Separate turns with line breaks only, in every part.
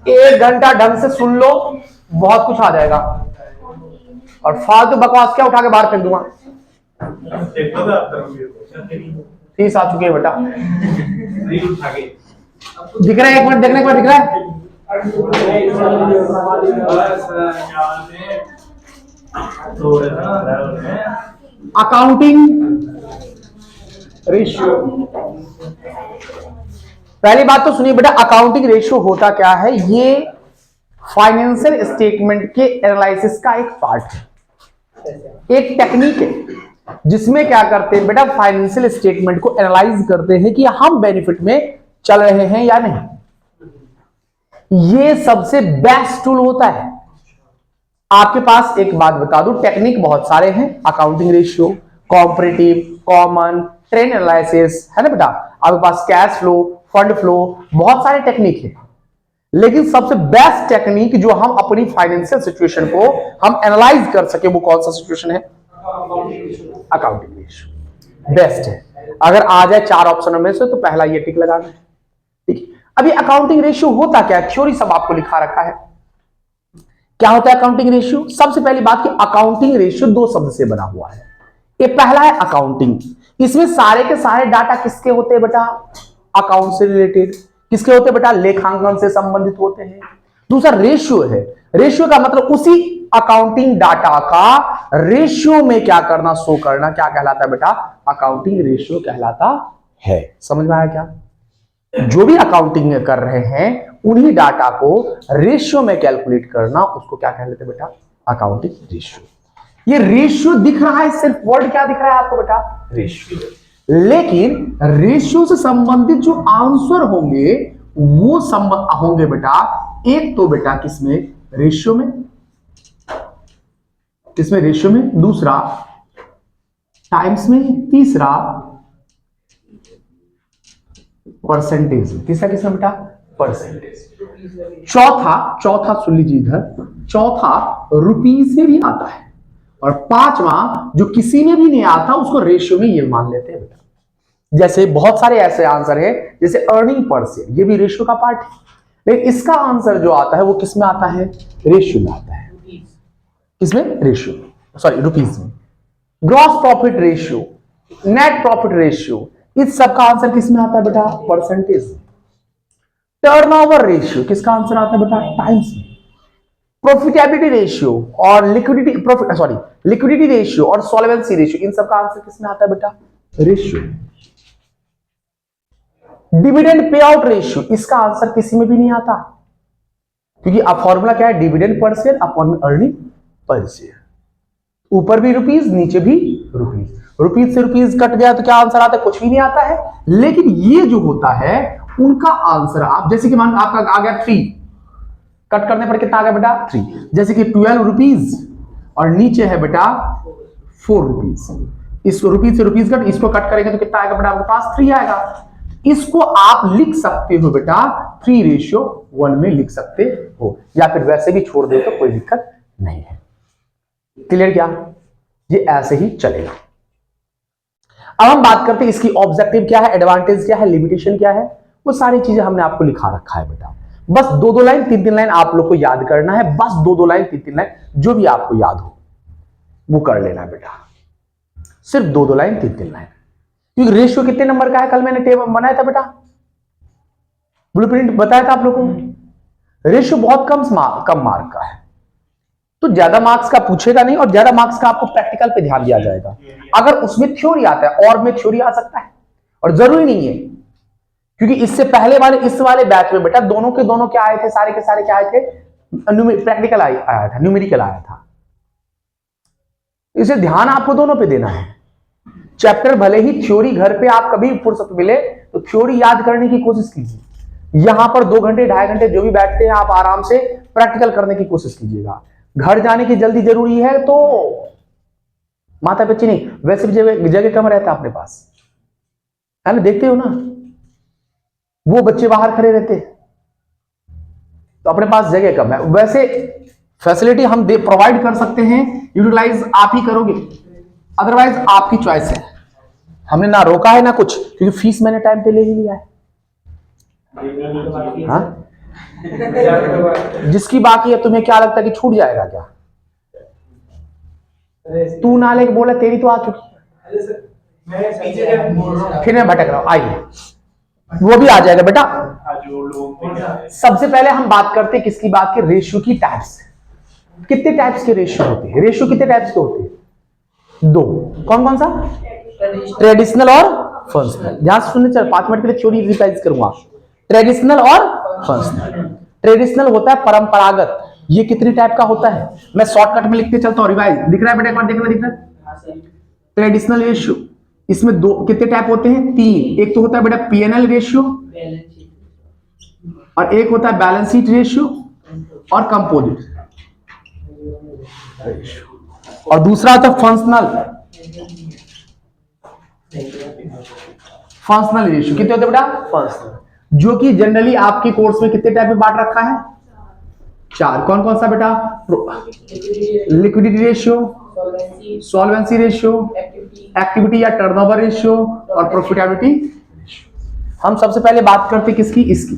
1 घंटा ढंग से सुन लो, बहुत कुछ आ जाएगा। और फालतू बकवास क्या उठा के बाहर फेंक दूंगा। फीस आ चुकी है बेटा। दिख रहा है? 1 मिनट देखने के बाद दिख रहा है? Accounting ratio. पहली बात तो सुनिए बेटा, अकाउंटिंग रेशियो होता क्या है? ये फाइनेंशियल स्टेटमेंट के एनालिसिस का एक पार्ट है, एक टेक्निक है जिसमें क्या करते हैं बेटा, फाइनेंशियल स्टेटमेंट को एनालाइज करते हैं कि हम बेनिफिट में चल रहे हैं या नहीं। ये सबसे बेस्ट टूल होता है। आपके पास एक बात बता दूं, टेक्निक बहुत सारे हैं, accounting ratio, cooperative, common, trend analysis, है ना बेटा। आपके पास कैश फ्लो, फंड फ्लो, बहुत सारे टेक्निक है, लेकिन सबसे बेस्ट टेक्निक जो हम अपनी फाइनेंशियल सिचुएशन को हम एनालाइज कर सके, वो कौन सा सिचुएशन है? अकाउंटिंग रेशियो बेस्ट है। अगर आ जाए 4 ऑप्शनों में से तो पहला ये टिक लगाना है, ठीक है। अभी अकाउंटिंग रेशियो होता क्या है? थ्योरी सब आपको लिखा रखा है। क्या होता है अकाउंटिंग रेशियो? सबसे पहली बात कि अकाउंटिंग रेशियो 2 शब्द से बना हुआ है। ये पहला है अकाउंटिंग, इसमें सारे के सारे डाटा किसके होते हैं बेटा? अकाउंट से रिलेटेड। किसके होते हैं बेटा? लेखांकन से संबंधित होते हैं। दूसरा रेशियो है, रेशियो का मतलब उसी अकाउंटिंग डाटा का रेशियो में क्या करना, शो करना, क्या कहलाता है बेटा? अकाउंटिंग रेशियो कहलाता है। समझ में आया क्या? जो भी अकाउंटिंग कर रहे हैं उन्हीं डाटा को रेशियो में कैलकुलेट करना, उसको क्या कह लेते बेटा? Accounting ratio. ये रेशियो दिख रहा है, सिर्फ वर्ड क्या दिख रहा है आपको बेटा? रेशियो। लेकिन रेशियो से संबंधित जो आंसर होंगे वो होंगे बेटा, एक तो बेटा किसमें? रेशियो में। किसमें? रेशियो में। दूसरा टाइम्स में। तीसरा परसेंटेज में। तीसरा किसमें बेटा? परसेंटेज। चौथा सुन लीजिए इधर, चौथा रुपीज में भी आता है। और पांचवा जो किसी में भी नहीं आता उसको रेशियो में ये मान लेते हैं बेटा। जैसे बहुत सारे ऐसे आंसर है, जैसे अर्निंग पर शेयर, ये भी रेशियो का पार्ट है, लेकिन इसका आंसर जो आता है वो किसमें आता है? रेशियो में आता है। किसमें? रेशियो में, सॉरी रुपीज में। Gross profit ratio, net profit ratio, इस सब का आंसर किसमें आता है बेटा? परसेंटेज। टर्नओवर रेशियो किसका आंसर आता है बेटा? टाइम्स में। प्रॉफिटेबिलिटी रेशियो और लिक्विडिटी रेशियो और सॉल्वेंसी रेशियो, इन सब का आंसर किसमें आता है बेटा? Ratio. Dividend pay out ratio, इसका आंसर किसी में भी नहीं आता, क्योंकि अब फॉर्मूला क्या है? Dividend per share upon earning per share. ऊपर भी रुपीज, नीचे भी रुपीज। रुपीज से रुपीज कट गया तो क्या आंसर आता है? कुछ भी नहीं आता है। लेकिन ये जो होता है उनका आंसर, आप जैसे कि मान आपका आ गया 3, कट करने पर कितना आ गया बेटा? 3। जैसे कि 12 रुपीज और नीचे है बेटा 4 रुपीज। इसको रुपीज से रुपीज कट, इसको कट करेंगे तो कितना आएगा बेटा? आपके पास 3 आएगा। इसको आप लिख सकते हो बेटा 3:1 में लिख सकते हो, या फिर वैसे भी छोड़ दे तो कोई दिक्कत नहीं है। क्लियर क्या? ये ऐसे ही चलेगा। अब हम बात करते हैं इसकी ऑब्जेक्टिव क्या है, एडवांटेज क्या है, लिमिटेशन क्या है, वो सारी चीजें हमने आपको लिखा रखा है बेटा। बस 2-2 लाइन 3-3 लाइन आप लोग को याद करना है, बस 2-2 लाइन 3-3 लाइन जो भी आपको याद हो वो कर लेना बेटा। सिर्फ 2-2 लाइन 3-3 लाइन। क्योंकि रेशियो कितने नंबर का है? कल मैंने टेबल बनाया था बेटा, ब्लूप्रिंट बताया था आप लोगों को। रेशियो बहुत कम मार्क का है, तो ज्यादा मार्क्स का पूछेगा नहीं, और ज्यादा मार्क्स का आपको प्रैक्टिकल पे ध्यान दिया जाएगा। अगर उसमें थ्योरी आता है, और में थ्योरी आ सकता है, और जरूरी नहीं है, क्योंकि इससे पहले वाले इस वाले बैच में बेटा दोनों के दोनों क्या आए थे? सारे के सारे क्या आए थे? प्रैक्टिकल आया था, न्यूमेरिकल आया था। इसे ध्यान आपको दोनों पे देना है। चैप्टर भले ही थ्योरी घर पे आप कभी फुर्सत मिले तो थ्योरी याद करने की कोशिश कीजिए। यहां पर 2 घंटे 2.5 घंटे जो भी बैठते हैं आप आराम से प्रैक्टिकल करने की कोशिश कीजिएगा। घर जाने की जल्दी जरूरी है तो माता बच्ची नहीं, वैसे भी जगह कम रहता है अपने पास, है ना? देखते हो ना, वो बच्चे बाहर खड़े रहते तो अपने पास जगह कम है। वैसे फैसिलिटी हम प्रोवाइड कर सकते हैं, यूटिलाइज आप ही करोगे, अदरवाइज आपकी चॉइस है। हमने ना रोका है ना कुछ, क्योंकि फीस मैंने टाइम पे ले ही लिया है। हाँ? जिसकी बाकी है तुम्हें क्या लगता है कि छूट जाएगा क्या? तू ना लेके बोला तेरी तो आ चुकी, फिर मैं भटक रहा हूं। आइए वो भी आ जाएगा बेटा। सबसे पहले हम बात करते हैं किसकी बात की? रेशियो की टाइप्स। कितने टाइप्स के रेशियो होते हैं? रेशियो कितने टाइप्स के होते हैं? दो। कौन कौन सा? ट्रेडिशनल और फंक्शनल। ध्यान से सुनने, चल 5 मिनट के लिए थ्योरी रिवाइज करूंगा। ट्रेडिशनल और फंक्शनल। ट्रेडिशनल होता है परंपरागत। ये कितनी टाइप का होता है? मैं शॉर्टकट में लिखते चलता हूं। रिवाइज दिख रहा है बेटा? एक बार देखना, दिख रहा है? ट्रेडिशनल रेशियो, इसमें दो कितने टाइप होते हैं? 3। एक तो होता है बेटा पीएनएल रेशियो, और एक होता है बैलेंस शीट रेशियो, और कंपोजिट रेशियो, और दूसरा होता है फंक्शनल। फंक्शनल रेशियो कितने होते हैं बेटा? फंक्शनल, जो कि जनरली आपके कोर्स में कितने टाइप में बांट रखा है? 4। कौन कौन सा बेटा? Liquidity ratio, solvency ratio, activity या टर्नओवर रेशियो, और प्रॉफिटेबिलिटी। हम सबसे पहले बात करते हैं किसकी? इसकी।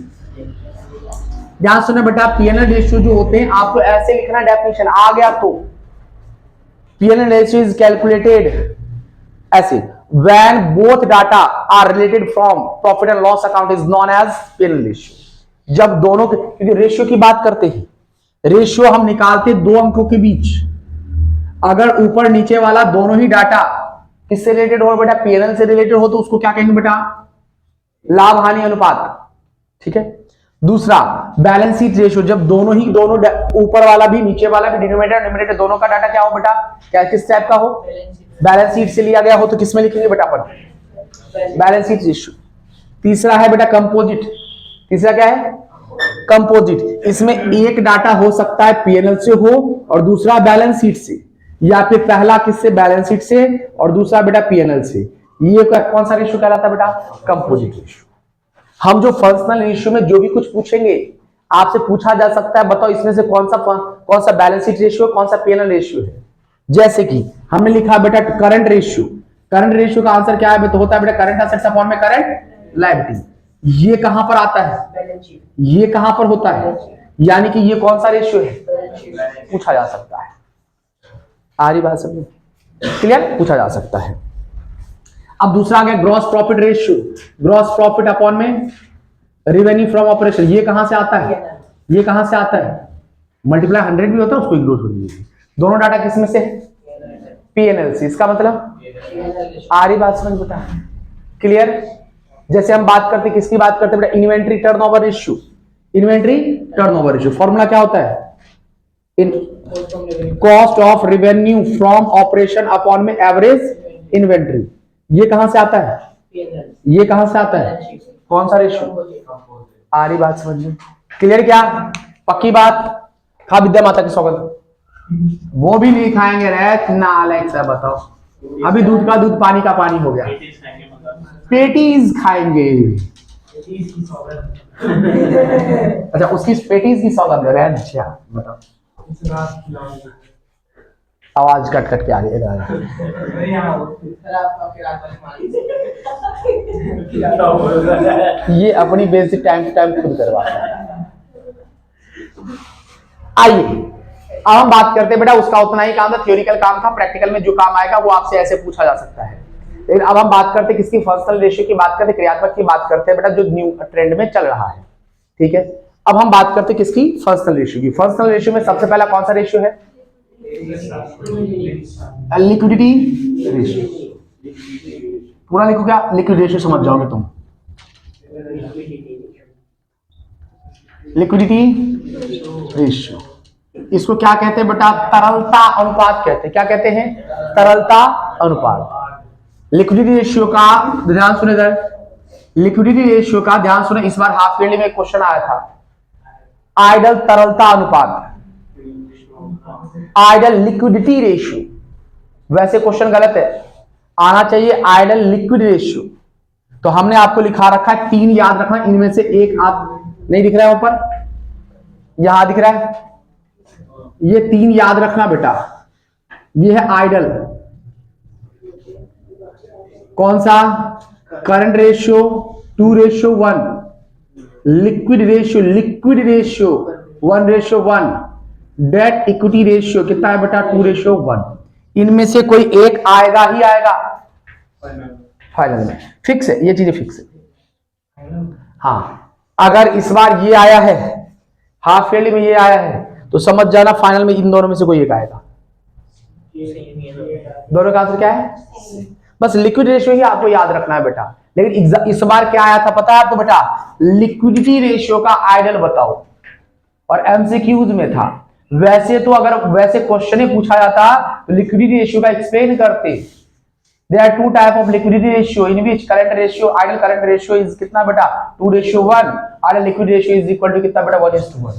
ध्यान सुने बेटा, पीएनएल रेशियो जो होते हैं आपको ऐसे लिखना, डेफिनेशन आ गया तो पीएनएल रेशियो इज कैलकुलेटेड ऐसे when both data are related from profit and loss account is known as P&L ratio। जब दोनों के, क्योंकि रेशियो की बात करते हैं, रेशियो हम निकालते दो अंकों के बीच, अगर ऊपर नीचे वाला दोनों ही डाटा किससे रिलेटेड हो बेटा? पीएनएल से रिलेटेड हो, तो उसको क्या कहेंगे बेटा? लाभ हानि अनुपात। ठीक है। दूसरा बैलेंस शीट रेशियो, जब दोनों ऊपर वाला भी नीचे वाला भी, डिनोमिनेटर न्यूमरेटर दोनों का डाटा क्या हो बेटा? क्या किस टाइप का हो? बैलेंस शीट से लिया गया हो, तो किस में लिखेंगे बेटा अपन? Balance sheet ratio. तीसरा है बेटा कंपोजिट। तीसरा क्या है? कंपोजिट। इसमें एक डाटा हो सकता है पीएनएल से हो और दूसरा बैलेंस शीट से, या फिर पहला किससे? बैलेंस शीट से, और दूसरा बेटा पीएनएल से। ये कौन सा रेशियो कहलाता है बेटा? Composite ratio. हम जो फंक्शनल रेशियो में जो भी कुछ पूछेंगे, आपसे पूछा जा सकता है बताओ इसमें से कौन सा बैलेंस शीट रेशियो, कौन सा पीएनएल रेशियो है। जैसे कि हमने लिखा बेटा करंट रेशियो। करंट रेशियो का आंसर क्या है? तो होता है बेटा करंट असेट्स अपॉन में करंट लायबिलिटी। ये कहां पर आता है? ये कहां पर होता है? यानी कि ये कौन सा रेशियो है? पूछा जा सकता है। आ रही बात समझ? क्लियर? पूछा जा सकता है। अब दूसरा आ गया gross profit ratio. Gross profit upon में रेवेन्यू फ्रॉम ऑपरेशन। ये कहां से आता है? ये कहां से आता है? मल्टीप्लाई 100 भी होता है, उसको इग्नोर कर दीजिए। दोनों डाटा किसमें से? पीएनएल से। इसका मतलब आ रही बात समझ बेटा? क्लियर? जैसे हम बात करते किसकी बात करते बेटा? Inventory turnover ratio. Inventory turnover ratio formula क्या होता है? Cost of revenue from operation upon में एवरेज इन्वेंट्री। ये कहां से आता है? ये कहां से आता है? कौन सा रेशियो? आ रही बात समझ में? क्लियर? क्या पक्की बात? खा विद्या माता की सौगंध। वो भी नहीं खाएंगे रे ना अलेक्सा, बताओ। अभी दूध का दूध, पानी का पानी हो गया। पेटीज खाएंगे। अच्छा, उसकी पेटीज की सौगंध है। अच्छा बताओ। आवाज कट कट के आ रही है। ये अपनी बेसिक टाइम टू टाइम खुद करवाता है। आइए अब हम बात करते हैं बेटा, उसका उतना ही काम था, थ्योरिकल काम था। प्रैक्टिकल में जो काम आएगा वो आपसे ऐसे पूछा जा सकता है। लेकिन अब हम बात करते हैं किसकी? फंक्शनल रेशियो की बात करते हैं, क्रियात्मक की बात करते हैं बेटा, जो न्यू ट्रेंड में चल रहा है। ठीक है। अब हम बात करते हैं किसकी? फंक्शनल रेशियो की। फंक्शनल रेशियो में सबसे पहला कौन सा रेशियो है? Liquidity ratio. पूरा लिखो क्या? लिक्विड रेशियो समझ जाओगे तुम। लिक्विडिटी रेशियो, इसको क्या कहते हैं बेटा? तरलता अनुपात कहते हैं। क्या कहते हैं? तरलता अनुपात। लिक्विडिटी रेशियो का ध्यान सुने इधर। लिक्विडिटी रेशियो का ध्यान सुने, इस बार हाफ ईयरली में क्वेश्चन आया था। आइडल तरलता अनुपात, आइडल लिक्विडिटी रेशियो। वैसे क्वेश्चन गलत है, आना चाहिए आइडल लिक्विड रेशियो। तो हमने आपको लिखा रखा है 3 याद रखना, इनमें से एक आप नहीं दिख रहा है ऊपर, यहां दिख रहा है, ये 3 याद रखना बेटा। ये है आइडल, कौन सा? Current ratio 2:1, liquid ratio 1:1, debt equity ratio कितना है बेटा 2:1। इनमें से कोई एक आएगा ही आएगा फाइनल में, फिक्स है, ये चीजें फिक्स है। हाँ, अगर इस बार ये आया है, हाफ ईयरली में ये आया है, तो समझ जाना फाइनल में इन दोनों में से कोई एक आएगा। दोनों का आंसर क्या है? बस लिक्विड रेशियो ही आपको याद रखना है बेटा। लेकिन इस बार क्या आया था पता है आपको बेटा? लिक्विडिटी रेशियो का आइडल बताओ, और एमसीक्यूज में था। वैसे तो अगर वैसे क्वेश्चन ही पूछा जाता तो लिक्विडिटी रेशियो का एक्सप्लेन करते। There are two type of liquidity ratio in which current ratio, idle current ratio is कितना बेटा 2:1, idle liquid ratio is equal to कितना बेटा 1:1।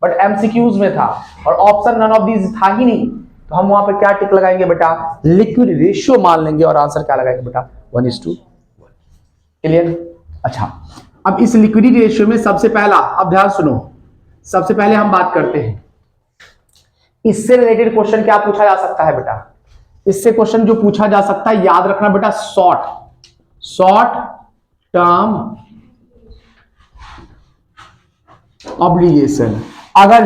बट MCQs में था और ऑप्शन नन ऑफ दीज था ही नहीं, तो हम वहां पर क्या टिक लगाएंगे बेटा? लिक्विड रेशियो मान लेंगे और आंसर क्या लगाएंगे बेटा? 1:1। क्लियर? अच्छा, अब इस लिक्विडिटी रेशियो में सबसे पहला, अब ध्यान सुनो, सबसे पहले हम बात करते हैं इससे रिलेटेड क्वेश्चन क्या पूछा जा सकता है बेटा? इससे क्वेश्चन जो पूछा जा सकता है, याद रखना बेटा, शॉर्ट टर्म ऑब्लिगेशन। अगर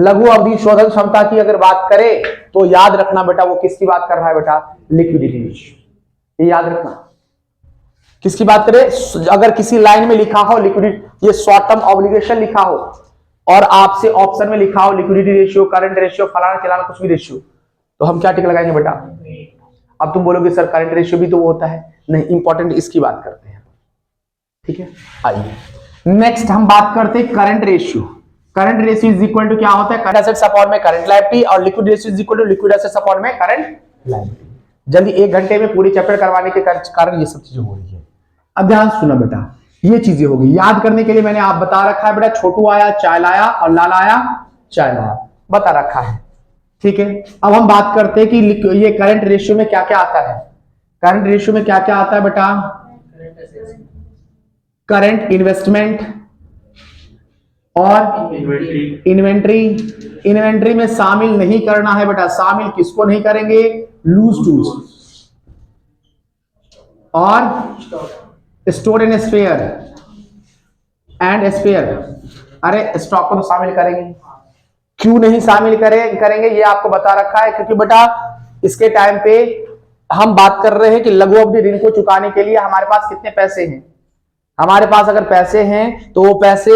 लघु अवधि शोधन क्षमता की अगर बात करें तो याद रखना बेटा वो किसकी बात कर रहा है बेटा? Liquidity ratio. ये याद रखना, किसकी बात करें? अगर किसी लाइन में लिखा हो लिक्विडिटी, ये शॉर्ट टर्म ऑब्लिगेशन लिखा हो और आपसे ऑप्शन में लिखा हो लिक्विडिटी रेशियो, करंट रेशियो, फलाना खिलाना कुछ भी रेशियो, तो हम क्या टिक लगाएंगे बेटा? अब तुम बोलोगे सर करंट रेशियो भी तो वो होता है। नहीं, इंपॉर्टेंट इसकी बात करते हैं, ठीक है। आइए नेक्स्ट हम बात करते हैं current ratio. Current ratio is equal to क्या होता है? करंट एसेट्स अपॉन में करंट लायबिलिटी, और liquid ratio is equal to liquid assets upon में करंट लायबिलिटी। जल्दी 1 घंटे में पूरी चैप्टर करवाने के कारण ये सब चीजें हो रही है। अब ध्यान सुना बेटा, ये चीजें हो गई। याद करने के लिए मैंने आप बता रखा है बेटा, छोटू आया चाय लाया और लाला आया चाय लाया, बता रखा है, ठीक है। अब हम बात करते हैं कि ये करंट रेशियो में क्या क्या आता है। करंट रेशियो में क्या क्या आता है बेटा? करंट इन्वेस्टमेंट और इन्वेंट्री में शामिल नहीं करना है बेटा। शामिल किसको नहीं करेंगे? लूज टूल्स और स्टोर एंड स्पेयर अरे स्टॉक को तो शामिल करेंगे। क्यों नहीं शामिल करेंगे ये आपको बता रखा है, क्योंकि बेटा इसके टाइम पे हम बात कर रहे हैं कि लघु अवधि ऋण को चुकाने के लिए हमारे पास कितने पैसे हैं। हमारे पास अगर पैसे हैं तो वो पैसे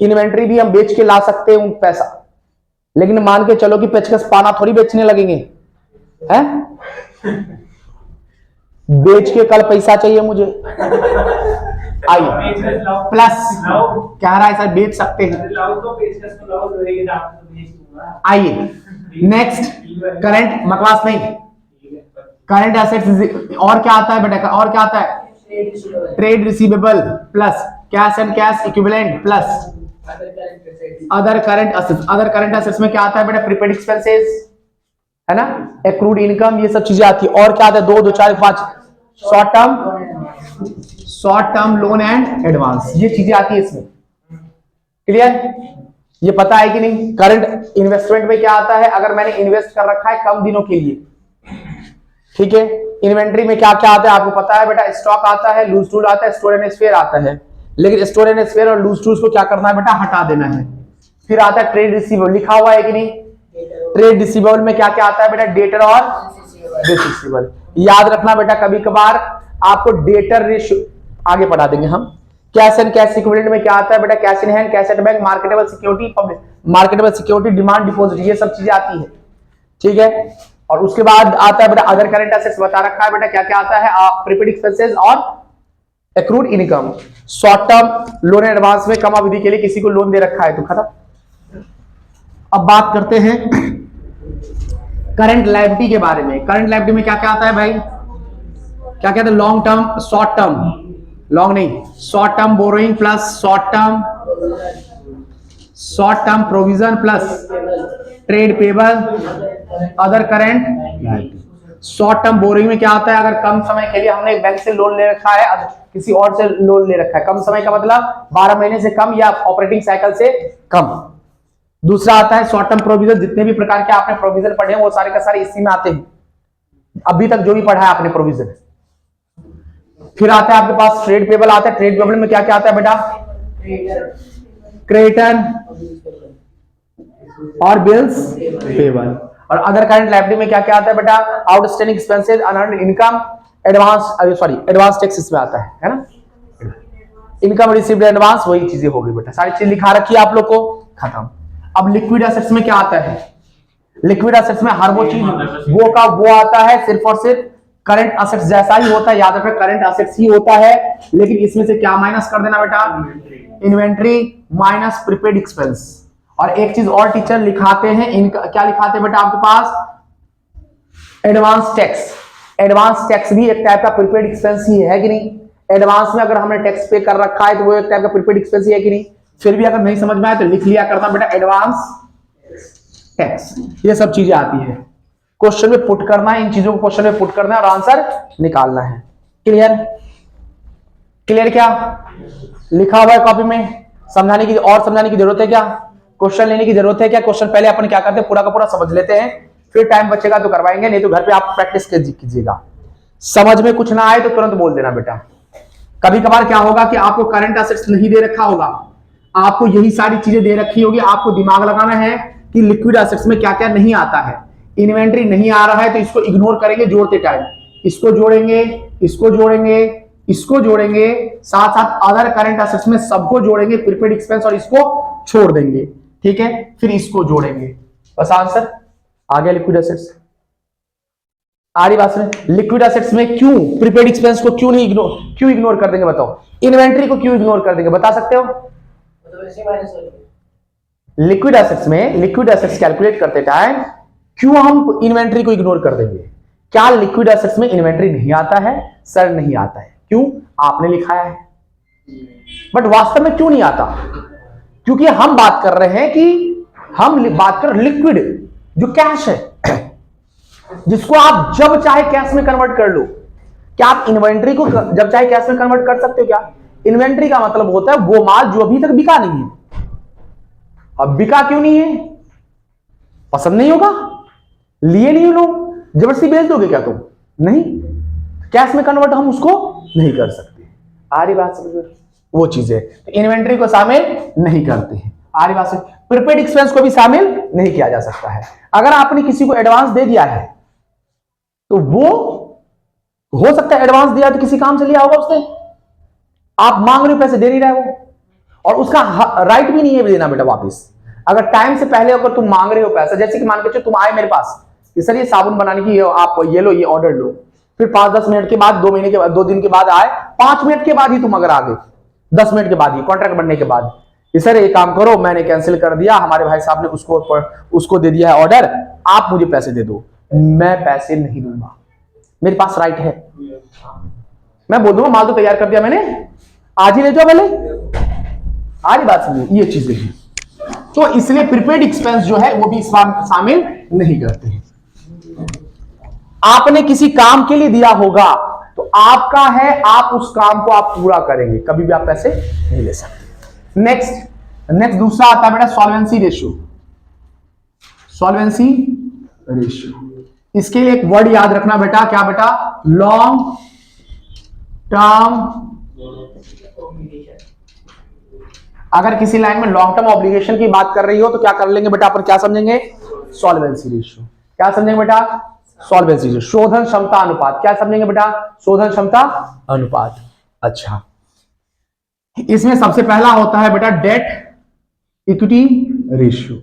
इन्वेंट्री भी हम बेच के ला सकते हैं उन पैसा, लेकिन मान के चलो कि पेचकस पाना थोड़ी बेचने लगेंगे, हैं? बेच के कल पैसा चाहिए मुझे, आइए प्लस कह रहा है सर बेच सकते हैं। आइए नेक्स्ट, करंट बकवास नहीं, करंट एसेट्स और क्या आता है बेटा? और क्या आता है? Trade receivable plus cash and cash equivalent plus other current assets. Other current assets में क्या आता है बेटा? प्रीपेड एक्सपेंसेस, है ना, एक्रूड इनकम, ये सब चीजें आती है। और क्या आता है? 2, 2, 4, 5 short term loan and advance, ये चीजें आती है इसमें। क्लियर? ये पता है कि नहीं? करंट इन्वेस्टमेंट में क्या आता है? अगर मैंने इन्वेस्ट कर रखा है कम दिनों के लिए, ठीक है। इन्वेंट्री में क्या क्या आता है आपको पता है बेटा? स्टॉक आता है, लूज टूल आता है, स्टोर एंड स्पेयर आता है। लेकिन स्टोर एंड स्पेयर और लूज टूल्स को क्या करना है बेटा? हटा देना है। फिर आता है ट्रेड रिसीवेबल, लिखा हुआ है कि नहीं? ट्रेड रिसीवेबल में क्या क्या आता है बेटा? डेटर और रिसीवेबल। याद रखना बेटा, कभी कभार आपको डेटर रेशियो आगे पढ़ा देंगे हम। कैश एंड कैश इक्विवेलेंट में क्या आता है बेटा? Cash in hand, cash at bank, marketable security, public marketable security, demand deposit, ये सब चीजें आती है, ठीक है। और उसके बाद आता है बेटा अदर करंट एसेट्स, बता रखा है बेटा क्या क्या आता है? प्रीपेड एक्सपेंसेस और accrued income. Short term loan advance में कम अवधि के लिए किसी को लोन दे रखा है तो खत्म। अब बात करते हैं करंट लायबिलिटी के बारे में। करंट लायबिलिटी में क्या क्या आता है भाई? क्या क्या आता है? Long term, short term, long नहीं, short term borrowing plus short term provision plus trade payable, other current liability. Short term borrowing में क्या आता है? अगर कम समय के लिए हमने एक बैंक से लोन ले रखा है, किसी और से लोन ले रखा है, कम समय का मतलब 12 महीने से कम या ऑपरेटिंग साइकिल से कम। दूसरा आता है शॉर्ट टर्म प्रोविजन, जितने भी प्रकार के आपने प्रोविजन पढ़े हैं वो सारे का सारे इसी में आते हैं, अभी तक जो भी पढ़ा है आपने प्रोविजन। फिर आता है आपके पास ट्रेड पेबल आता है। ट्रेड पेबल में क्या क्या आता है बेटा? क्रेडिटर और बिल्स पेबल। और अदर करंट लायबिलिटी में क्या क्या आता है बेटा? Outstanding expenses, unearned income, advance tax इसमें आता है ना। इनकम रिसीव्ड एडवांस, वही चीजें होगी बेटा, सारी चीज लिखा रखी है आप लोग को, खत्म। अब लिक्विड एसेट्स में क्या आता है? लिक्विड एसेट्स में हर वो चीज वो का वो आता है, सिर्फ और सिर्फ करंट एसेट्स जैसा ही होता है, याद रखना करंट एसेट्स ही होता है, लेकिन इसमें से क्या माइनस कर देना बेटा? Inventory minus prepaid expense. और एक चीज और टीचर लिखाते हैं, इनका क्या लिखाते हैं बेटा आपके पास? Advance tax. एडवांस टैक्स भी एक टाइप का प्रीपेड एक्सपेंस ही है कि नहीं? एडवांस में अगर हमने टैक्स पे कर रखा है तो वो एक टाइप का प्रीपेड एक्सपेंस ही है कि नहीं? फिर भी अगर नहीं समझ में आए तो लिख लिया करना बेटा एडवांस टैक्स। ये सब चीजें आती है, क्वेश्चन में पुट करना है, इन चीजों को क्वेश्चन में पुट करना है और आंसर निकालना है। क्लियर? क्लियर? क्या लिखा हुआ है कॉपी में? समझाने की और समझाने की जरूरत है क्या? क्वेश्चन लेने की जरूरत है क्या? क्वेश्चन पहले अपन क्या करते हैं, पूरा का पूरा समझ लेते हैं, फिर टाइम बचेगा तो करवाएंगे, नहीं तो घर पे आप प्रैक्टिस कीजिएगा। समझ में कुछ ना आए तो तुरंत बोल देना बेटा। कभी कभार क्या होगा कि आपको करंट एसेट्स नहीं दे रखा होगा, आपको यही सारी चीजें दे रखी होगी, आपको दिमाग लगाना है कि लिक्विड एसेट्स में क्या क्या नहीं आता है। इन्वेंट्री नहीं आ रहा है तो इसको इग्नोर करेंगे जोड़ते टाइम, इसको जोड़ेंगे, इसको जोड़ेंगे, इसको जोड़ेंगे, साथ साथ अदर करंट एसेट्स में सबको जोड़ेंगे, प्रीपेड एक्सपेंस और इसको छोड़ देंगे, ठीक है, फिर इसको जोड़ेंगे, बस आंसर आ गया लिक्विड एसेट्स। आ रही बात में? लिक्विड एसेट्स में क्यों प्रीपेड एक्सपेंस को क्यों इग्नोर कर देंगे बताओ? इन्वेंट्री को क्यों इग्नोर कर देंगे बता सकते हो? लिक्विड एसेट्स में लिक्विड एसेट्स कैलकुलेट करते टाइम क्यों हम इन्वेंट्री को इग्नोर कर देंगे? क्या लिक्विड एसेट्स में इन्वेंट्री नहीं आता है? सर नहीं आता है। क्यों? आपने लिखाया है, बट वास्तव में क्यों नहीं आता? क्योंकि हम बात कर रहे हैं कि हम बात कर लिक्विड जो कैश है, जिसको आप जब चाहे कैश में कन्वर्ट कर लो। क्या आप इन्वेंट्री को जब चाहे कैश में कन्वर्ट कर सकते हो क्या? इन्वेंट्री का मतलब होता है वो माल जो अभी तक बिका नहीं है। अब बिका क्यों नहीं है? पसंद नहीं होगा, लिए नहीं लोग, जबरदस्ती बेच दोगे क्या तुम? नहीं, कैश में कन्वर्ट हम उसको नहीं कर सकते। आ रही बात समझ में? वो चीजें तो इन्वेंट्री को शामिल नहीं करते हैं। आ रही बात से? प्रीपेड एक्सपेंस को भी शामिल नहीं किया जा सकता है। अगर आपने किसी को एडवांस दे दिया है तो वो हो सकता है एडवांस दिया तो किसी काम से लिया होगा उसने, आप मांग रहे हो पैसे, दे नहीं रहे वो, और उसका राइट भी नहीं है देना बेटा वापस। अगर टाइम से पहले अगर तुम मांग रहे हो पैसा, जैसे कि मान के चलो तुम आए मेरे पास कि सर ये साबुन बनाने की आप ये लो, ये ऑर्डर लो, फिर 5-10 मिनट के बाद, 2 महीने के बाद, 2 दिन के बाद आए, 5 मिनट के बाद ही तुम अगर आ गए, 10 मिनट के बाद ही कॉन्ट्रैक्ट बनने के बाद, सर ये काम करो, मैंने कैंसिल कर दिया, हमारे भाई साहब ने उसको दे दिया है ऑर्डर, आप मुझे पैसे दे दो, मैं पैसे नहीं दूंगा, मेरे पास राइट है, मैं बोल दूंगा माल तो तैयार कर दिया मैंने, आज ही ले जाओ पहले। आज बात समझिए, ये चीजें हैं, तो इसलिए प्रीपेड एक्सपेंस जो है वो भी इसमें शामिल नहीं करते हैं। आपने किसी काम के लिए दिया होगा तो आपका है, आप उस काम को आप पूरा करेंगे, कभी भी आप पैसे नहीं ले सकते। नेक्स्ट दूसरा आता है बेटा सॉल्वेंसी रेशियो। सॉल्वेंसी रेशियो, इसके लिए एक वर्ड याद रखना बेटा, क्या बेटा? Long term. अगर किसी लाइन में लॉन्ग टर्म ऑब्लिगेशन की बात कर रही हो तो क्या कर लेंगे बेटा अपन? क्या समझेंगे? Solvency ratio. क्या समझेंगे बेटा? Solvency ratio. शोधन क्षमता अनुपात। क्या समझेंगे बेटा? शोधन क्षमता अनुपात। अच्छा, इसमें सबसे पहला होता है बेटा debt equity ratio.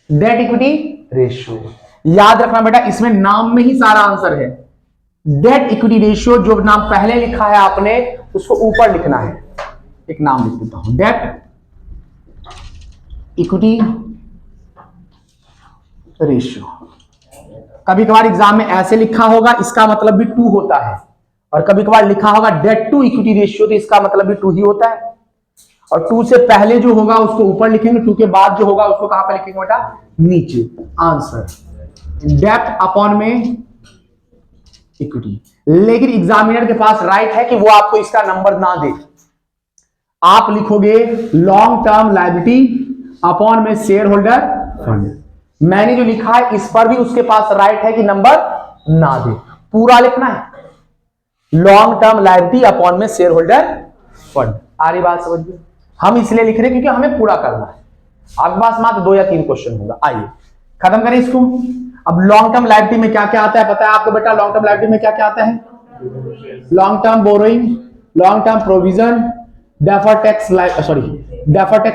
Debt equity ratio याद रखना बेटा, इसमें नाम में ही सारा आंसर है। डेट इक्विटी रेशियो, जो नाम पहले लिखा है आपने उसको ऊपर लिखना है। एक नाम लिख देता हूं, डेट इक्विटी रेशियो। कभी कभार एग्जाम में ऐसे लिखा होगा, इसका मतलब भी 2 होता है, और कभी कभार लिखा होगा डेट टू इक्विटी रेशियो, तो इसका मतलब भी 2 ही होता है। और 2 से पहले जो होगा उसको ऊपर लिखेंगे, 2 के बाद जो होगा उसको कहां पर लिखेंगे बेटा? नीचे। आंसर डेट अपॉन में इक्विटी। लेकिन एग्जामिनर के पास राइट है कि वो आपको इसका नंबर ना दे, आप लिखोगे लॉन्ग टर्म लायबिलिटी अपॉन में शेयर होल्डर फंड। मैंने जो लिखा है इस पर भी उसके पास राइट है कि नंबर ना दे, पूरा लिखना है। लॉन्ग टर्म लायबिलिटी अपॉन में शेयर होल्डर फंड। आ रही बात समझ में? हम इसलिए लिख रहे हैं क्योंकि हमें पूरा करना है। आपके पास मात्र 2 या 3 क्वेश्चन होगा। आइए खत्म करें इसको। अब लॉन्ग टर्म लायबिलिटी में क्या क्या आता है पता है आपको बेटा? लॉन्ग टर्म लायबिलिटी में क्या क्या आता है? Long term borrowing, long term provision, deferred tax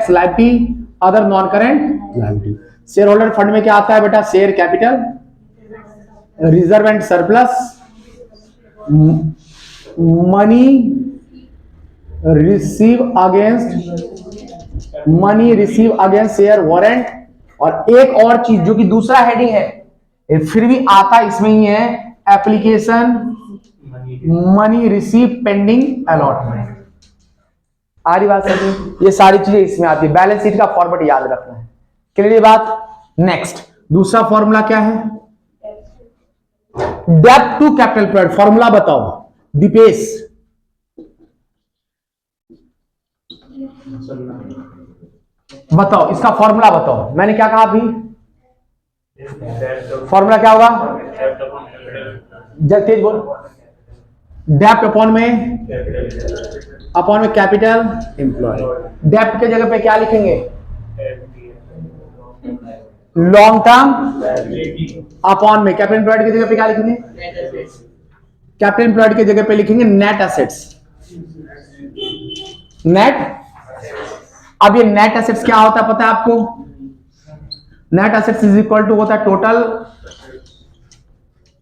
liability, other non current liability. Share holder fund में क्या आता है बेटा? Share capital, reserve and surplus, money receive against share warrant, और एक और चीज जो कि दूसरा हेडिंग है फिर भी आता इसमें ही है, application money receive pending allotment. आ रही बात समझ? ये सारी चीजें इसमें आती है। बैलेंस शीट का फॉर्मेट याद रखना है। क्लियर ये बात? नेक्स्ट दूसरा फॉर्मूला क्या है? डेब्ट टू कैपिटल एम्प्लॉयड। फॉर्मूला बताओ दीपेश। बताओ इसका फॉर्मूला बताओ। मैंने क्या कहा अभी? फॉर्मूला क्या होगा? जब तेज बोल। डेब्ट अपॉन में कैपिटल एम्प्लॉयड। डेब्ट के जगह पे क्या लिखेंगे? लॉन्ग टर्म अपॉन में कैपिटल एम्प्लॉयड की जगह पे क्या लिखेंगे? कैपिटल एम्प्लॉयड की जगह पे लिखेंगे नेट एसेट्स। नेट। अब ये नेट एसेट्स क्या होता है पता है आपको? Net assets is equal to होता है total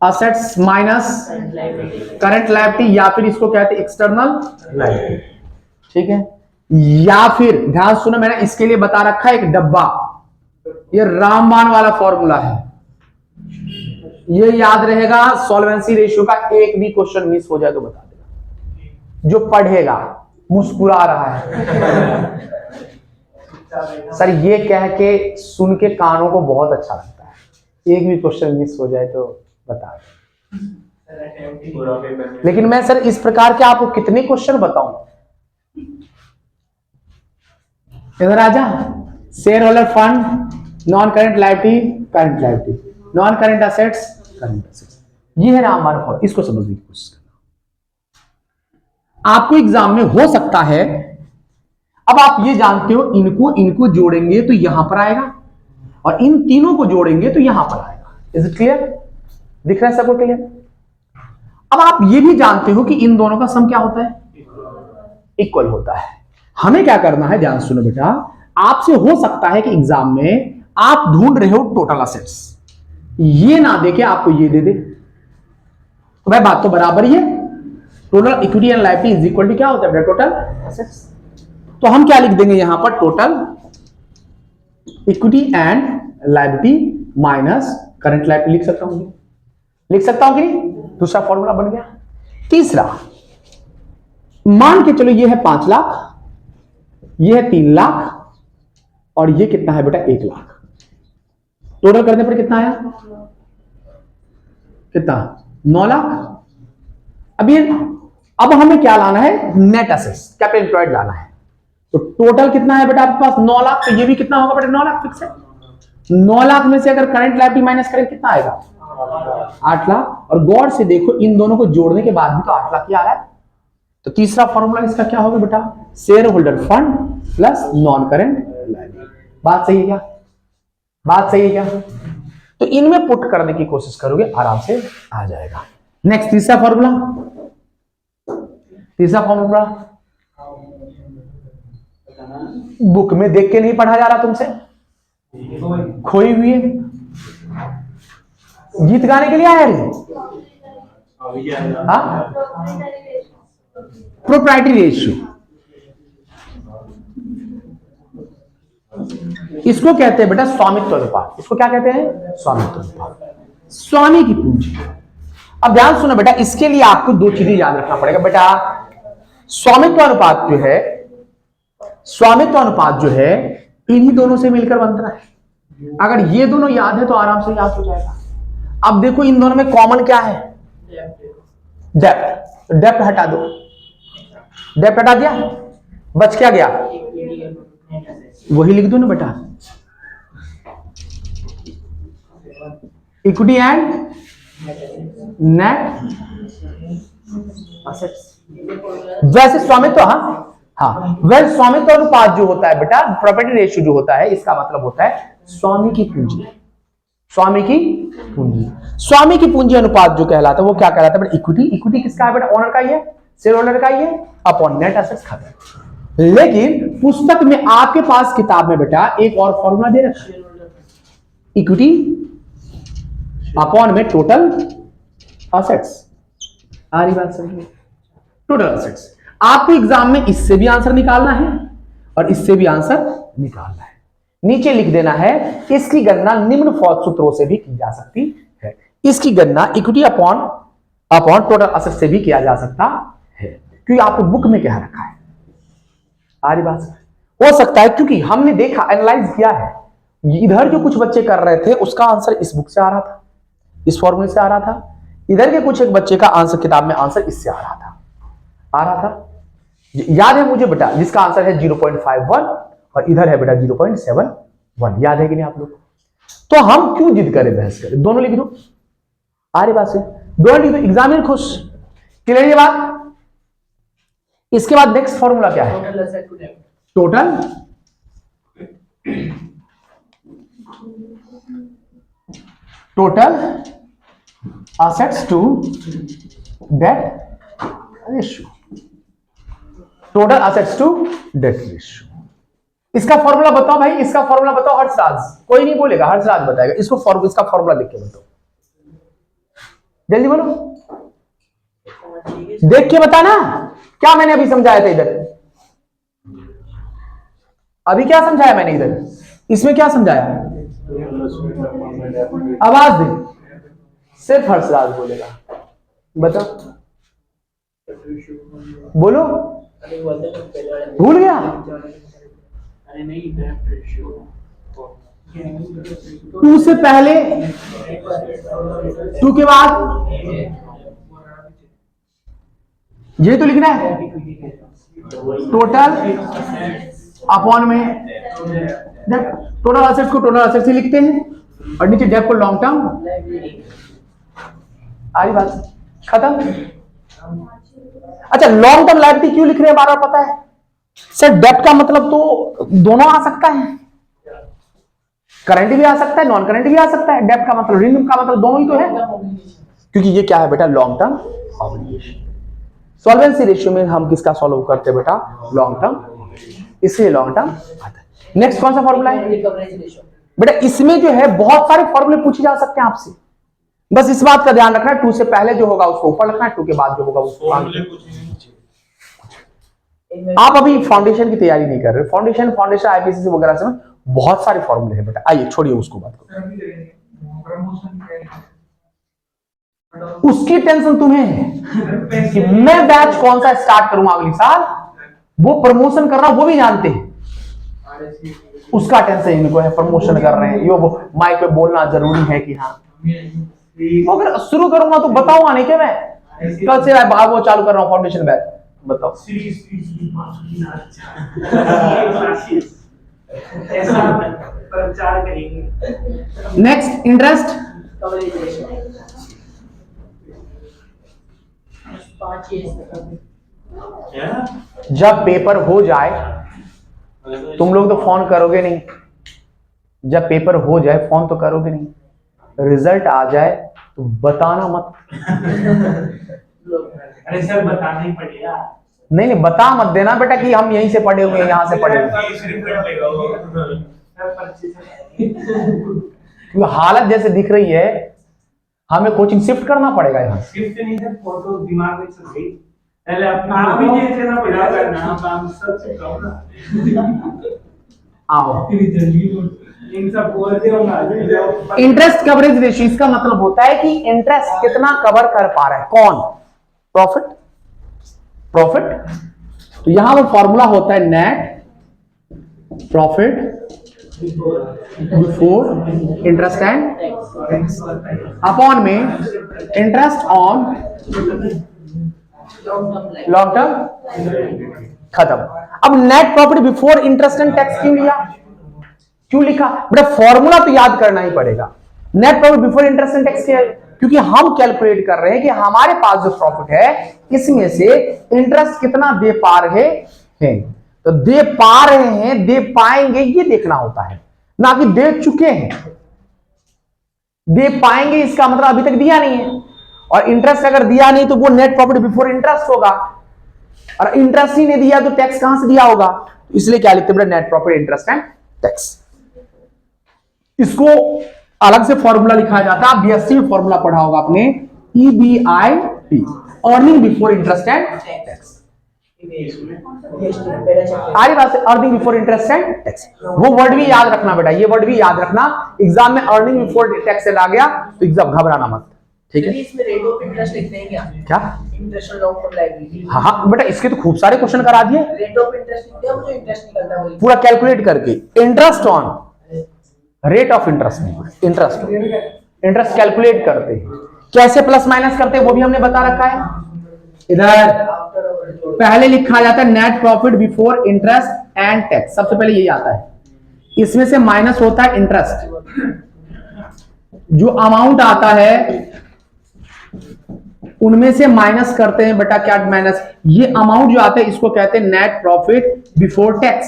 assets minus current liability, या फिर इसको कहते हैं एक्सटर्नल लायबिलिटी। ठीक है? या फिर ध्यान सुनो, मैंने इसके लिए बता रखा है एक डब्बा, ये रामबाण वाला फॉर्मूला है, ये याद रहेगा। सॉल्वेंसी रेशियो का एक भी क्वेश्चन मिस हो जाए तो बता देगा। जो पढ़ेगा मुस्कुरा रहा है सर, ये कह के सुन के कानों को बहुत अच्छा लगता है, एक भी क्वेश्चन मिस हो जाए तो बता दे। लेकिन मैं सर इस प्रकार के आपको कितने क्वेश्चन बताऊं? इधर आजा। Share holder fund, non current liability, current liability, non current assets, current assets. ये है ना हमारा फॉर्म। इसको समझने की कोशिश करना। आपको एग्जाम में हो सकता है, अब आप ये जानते हो इनको जोड़ेंगे तो यहां पर आएगा, और इन तीनों को जोड़ेंगे तो यहां पर आएगा। Is it clear? दिख रहा है सबको क्लियर? अब आप ये भी जानते हो कि इन दोनों का सम क्या होता है? इक्वल होता है। हमें क्या करना है, ध्यान सुनो बेटा। आपसे हो सकता है कि एग्जाम में आप ढूंढ रहे हो टोटल असेट्स, ये ना देके आपको ये दे दे, तो भाई बात तो बराबर ही है। Total equity and liability is equal to क्या होता है? Total assets. तो हम क्या लिख देंगे यहां पर? Total equity and liability minus current liability. लिख सकता हूं कि नहीं? दूसरा फॉर्मूला बन गया। तीसरा, मान के चलो ये है 5 लाख, ये है 3 लाख, और ये कितना है बेटा? 1 लाख। टोटल करने पर कितना आया? कितना? 9 लाख। अब हमें क्या लाना है? नेट एसेट्स, कैपिटल एम्प्लॉयड लाना है। तो टोटल कितना है बेटा आपके पास? 9 लाख। तो ये भी कितना होगा बेटा? 9 लाख फिक्स है। 9 लाख में से अगर करंट लायबिलिटी माइनस करें कितना आएगा? 8 लाख। और गौर से देखो, इन दोनों को जोड़ने के बाद भी तो 8 लाख ही आ रहा है। तो तीसरा फॉर्मूला इसका क्या होगा बेटा? Share holder fund plus non current liability. बात सही है क्या? बात सही है क्या? तो इनमें पुट करने की कोशिश करोगे, आराम से आ जाएगा। नेक्स्ट तीसरा फॉर्मूला बुक में देख के नहीं पढ़ा जा रहा तुमसे, खोई हुई है। गीत गाने के लिए आया है? हाँ, प्रोप्राइटरी रेशियो, इसको कहते हैं बेटा स्वामित्व अनुपात। इसको क्या कहते हैं? स्वामित्व अनुपात, स्वामी की पूंजी। अब ध्यान सुनो बेटा, इसके लिए आपको 2 चीजें याद रखना पड़ेगा बेटा। स्वामित्व अनुपात जो है इन्हीं दोनों से मिलकर बनता है। अगर ये दोनों याद है तो आराम से याद हो जाएगा। अब देखो इन दोनों में कॉमन क्या है? डेप्ट। डेप्ट हटा दो, डेप्ट हटा दिया, बच क्या गया? वही लिख दो ना बेटा, इक्विटी एंड नेट वैसे स्वामित्व, हाँ वैसे स्वामित्व अनुपात जो होता है बेटा, प्रॉपर्टी रेशियो जो होता है, इसका मतलब होता है स्वामी की पूंजी। स्वामी की पूंजी, स्वामी की पूंजी अनुपात जो कहलाता है वो क्या कहलाता है बेटा? इक्विटी। इक्विटी किसका है बेटा? ओनर का ही है, शेयर होल्डर का ही है, अपॉन नेट एसेट्स खाता। लेकिन पुस्तक में आपके पास किताब में बेटा एक और फॉर्मूला दे रखा है, इक्विटी अपॉन में टोटल असेट्स। आ रही बात समझ में? Total assets. आपको एग्जाम में इससे भी आंसर निकालना है और इससे भी आंसर निकालना है। नीचे लिख देना है, इसकी गणना निम्न सूत्रों से भी की जा सकती है। इसकी गणना इक्विटी अपॉन टोटल असेट से भी किया जा सकता है, क्योंकि आपको बुक में क्या रखा है। आ रही बात? हो सकता है क्योंकि हमने देखा, एनालाइज किया है, इधर जो कुछ बच्चे कर रहे थे उसका आंसर इस बुक से आ रहा था, इस फॉर्मूले से आ रहा था। इधर के कुछ एक बच्चे का आंसर किताब में आंसर इससे आ रहा था। याद है मुझे बेटा, जिसका आंसर है 0.51 और इधर है बेटा 0.71। याद है कि नहीं आप लोग? तो हम क्यों जिद करें, बहस करें? दोनों लिख दो। आ रही बात से? दोनों लिख दो, एग्जामिनर खुश। क्लियर ये बात? इसके बाद नेक्स्ट फॉर्मूला क्या है? Total assets to debt ratio। Total assets to debt ratio। इसका फॉर्मूला बताओ भाई, इसका फॉर्मूला बताओ हर्षराज। कोई नहीं बोलेगा, हर्षराज बताएगा। इसका फॉर्मूला लिख के बताओ, जल्दी बोलो, देख के बताना। क्या मैंने अभी समझाया था इधर? अभी क्या समझाया मैंने इधर? इसमें क्या समझाया? आवाज दे, सिर्फ हर्षराज बोलेगा। बता, बोलो। भूल गया? टू से पहले, टू के बाद ये तो लिखना है, टोटल अपॉन में टोटल असेट्स को टोटल असेट्स ही लिखते हैं और नीचे डेब्ट को लॉन्ग टर्म। आई बात खत्म। अच्छा, लॉन्ग टर्म लायबिलिटी क्यों लिख रहे हैं बार बार पता है सर? डेब्ट का मतलब तो दोनों आ सकता है, करंट भी आ सकता है, नॉन करंट भी आ सकता है। डेब्ट का मतलब, ऋण का मतलब दोनों ही तो है, क्योंकि ये क्या है बेटा? Long term obligation. Solvency ratio में हम किसका सॉल्व करते हैं बेटा? लॉन्ग टर्म, इसलिए लॉन्ग टर्म आता है। नेक्स्ट कौन सा फॉर्मूला है बेटा? इसमें जो है बहुत सारे फॉर्मूले पूछे जा सकते हैं आपसे, बस इस बात का ध्यान रखना, टू से पहले जो होगा उसको ऊपर रखना, टू के बाद जो होगा उसको। आप अभी फाउंडेशन की तैयारी नहीं कर रहे, फाउंडेशन आईपीसीसी वगैरह से बहुत सारे फॉर्मूले हैं बेटा। आइए छोड़िए उसको, बात को, उसकी टेंशन तुम्हें है कि मैं बैच कौन सा स्टार्ट करूंगा अगली साल, वो प्रमोशन कर रहा वो भी जानते हैं, उसका टेंशन इनको है। प्रमोशन कर रहे हैं, यो माइक पे बोलना जरूरी है कि हाँ, तो अगर शुरू करूंगा तो बताऊंगा नहीं कि मैं कल से वो चालू कर रहा हूं फाउंडेशन बैच। बताओ नेक्स्ट, इंटरेस्ट। जब पेपर हो जाए, तुम लोग तो फोन करोगे नहीं, जब पेपर हो जाए फोन तो करोगे नहीं, रिजल्ट आ जाए तो बताना मत।
अरे सर बताना ही पड़ेगा।
नहीं बता मत देना बेटा कि हम यहीं से पढ़े हुए हैं, यहाँ से पढ़े हुए। हालत जैसे दिख रही है, हमें कोचिंग शिफ्ट करना पड़ेगा यहाँ।
शिफ्ट नहीं सर, फोटो दिमाग में चल गई। पहले अपना आप ही चेंज करना पड़ेगा, नाम काम सब से कम ना।
आओ,
इन सब बोलते हो।
इंटरेस्ट कवरेज रेशियो, इसका मतलब होता है कि इंटरेस्ट कितना कवर कर पा रहा है कौन? प्रॉफिट। तो यहां पर फॉर्मूला होता है net profit before interest and upon में इंटरेस्ट ऑन लॉन्ग टर्म। खत्म। अब net profit before interest and tax क्यों लिया, क्यों लिखा बेटा? फॉर्मूला तो याद करना ही पड़ेगा। Net profit before interest and tax क्या है? क्योंकि हम कैलकुलेट कर रहे हैं कि हमारे पास जो प्रॉफिट है इसमें से इंटरेस्ट कितना दे पा रहे हैं। तो दे पा रहे हैं, दे पाएंगे, ये देखना होता है, ना कि दे चुके हैं। दे पाएंगे इसका मतलब अभी तक दिया नहीं है, और इंटरेस्ट अगर दिया नहीं तो वो नेट प्रॉफिट बिफोर इंटरेस्ट होगा, और इंटरेस्ट ही नहीं दिया तो टैक्स कहां से दिया होगा। इसलिए क्या लिखते हैं, net profit interest and tax. इसको अलग से फॉर्मूला लिखा जाता है, बीएससी में फॉर्मूला पढ़ा होगा आपने, EBIT, earning before interest and tax. आ रही बात है, earning before interest and tax. वो वर्ड भी याद रखना बेटा, ये वर्ड भी याद रखना, एग्जाम में अर्निंग बिफोर टैक्स से आ गया तो एग्जाम घबराना मत, ठीक है।
इसमें रेट ऑफ इंटरेस्ट लिखते हैं
क्या?
Interest on long term liability.
हाँ बेटा, इसके तो खूब सारे क्वेश्चन करा दिए,
रेट ऑफ इंटरेस्ट लिखते हैं, वो जो इंटरेस्ट निकलता है वो
पूरा कैलकुलेट करके। Interest on, rate of interest नहीं, इंटरेस्ट कैलकुलेट करते हैं, कैसे प्लस माइनस करते हैं वो भी हमने बता रखा है। इधर पहले लिखा जाता है net profit before interest and tax, सबसे पहले यही आता है। इसमें से माइनस होता है इंटरेस्ट, जो अमाउंट आता है उनमें से माइनस करते हैं बेटा, क्या माइनस, ये अमाउंट जो आता है इसको कहते हैं net profit before tax,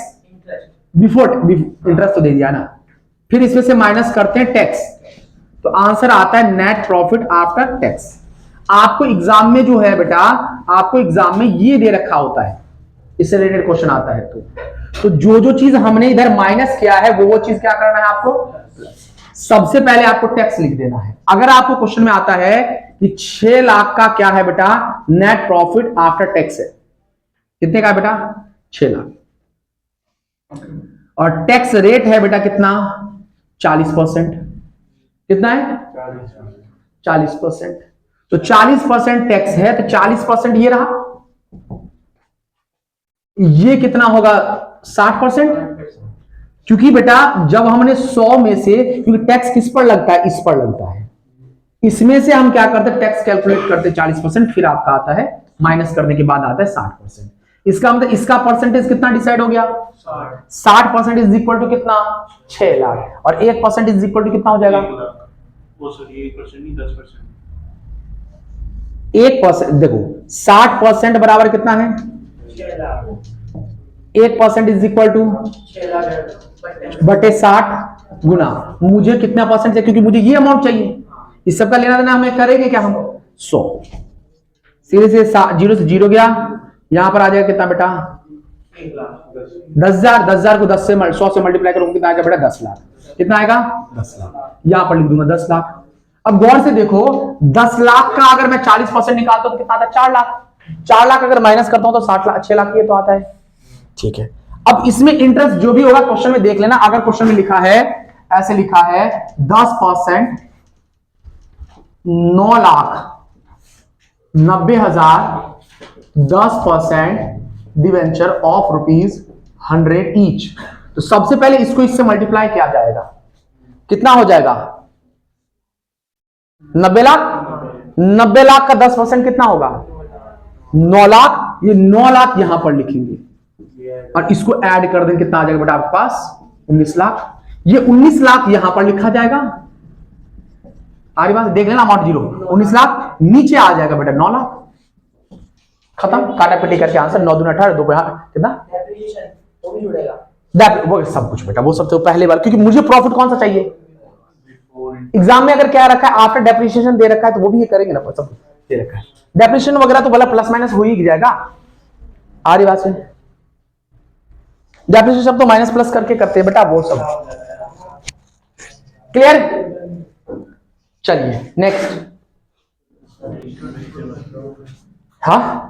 before interest तो दे दिया ना, फिर इसमें से माइनस करते हैं टैक्स, तो आंसर आता है नेट प्रॉफिट आफ्टर टैक्स। आपको एग्जाम में जो है बेटा, आपको एग्जाम में ये दे रखा होता है, इससे रिलेटेड क्वेश्चन आता है तो जो जो चीज हमने इधर माइनस किया है वो चीज क्या करना है आपको, सबसे पहले आपको टैक्स लिख देना है। अगर आपको क्वेश्चन में आता है कि 6 लाख का क्या है बेटा, नेट प्रॉफिट आफ्टर टैक्स है, कितने का है बेटा, 6 लाख, और टैक्स रेट है बेटा कितना, 40%, कितना है 40%, तो 40% टैक्स है, तो 40% ये रहा, ये कितना होगा 60%, क्योंकि बेटा जब हमने 100 में से, क्योंकि टैक्स किस पर लगता है, इस पर लगता है, इसमें से हम क्या करते हैं, टैक्स कैलकुलेट करते हैं 40%, फिर आपका आता है माइनस करने के बाद आता है 60%। इसका मतलब इसका परसेंटेज कितना डिसाइड हो गया, 60% इज इक्वल टू कितना, 6 लाख, और 1% इज इक्वल टू कितना हो जाएगा, 1%। देखो 60% बराबर कितना है, 1% इज इक्वल टू बटे 60 गुना, मुझे कितना परसेंट चाहिए, क्योंकि मुझे ये अमाउंट चाहिए, इस सबका लेना देना हमें करेंगे क्या हम, 100, सीधे से 0 से 0 गया, यहां पर आ जाएगा कितना बेटा, 10,000, 10,000 को 100 से मल्टीप्लाई करूंगा कितना आएगा बेटा, 10 लाख, कितना आएगा 10 लाख, यहां पर लिख दूंगा 10 लाख। अब गौर से देखो, 10 लाख का अगर मैं 40% निकालता हूं तो कितना आता है, 4 लाख, 4 लाख अगर माइनस करता हूं तो 60 लाख, 6 लाख ये तो आता है, ठीक है। अब इसमें इंटरेस्ट जो भी होगा क्वेश्चन में देख लेना, अगर क्वेश्चन में लिखा है, ऐसे लिखा है 10%, 9,90,000, 10% डिवेंचर ऑफ ₹100 ईच, तो सबसे पहले इसको इससे मल्टीप्लाई किया जाएगा, कितना हो जाएगा, 90 लाख, 90 लाख का 10% कितना होगा, 9 लाख, ये 9 लाख यहां पर लिखेंगे, और इसको ऐड कर देंगे, कितना आ जाएगा बेटा आपके पास, 19 लाख, ये 19 लाख यहां पर लिखा जाएगा, आ रही बात, देख लेना अमाउंट 0, 19 लाख, नीचे आ जाएगा बेटा 9 लाख, खत्म, काटा पिटी करके आंसर 9 दूना 18, 2 कितना,
वो भी जुड़ेगा,
वो सब कुछ बेटा, वो सबसे पहले बार, क्योंकि मुझे प्रॉफिट कौन सा चाहिए, एग्जाम में अगर क्या रखा है, आफ्टर डेप्रिसिएशन दे रखा है, तो वो भी ये करेंगे ना, सब दे रखा है, डेप्रिसिएशन वगैरह तो भला प्लस माइनस हो ही जाएगा, आ रही बात से, डेप्रिसिएशन सब तो माइनस प्लस करके करते हैं बेटा, वो सब क्लियर। चलिए नेक्स्ट, हाँ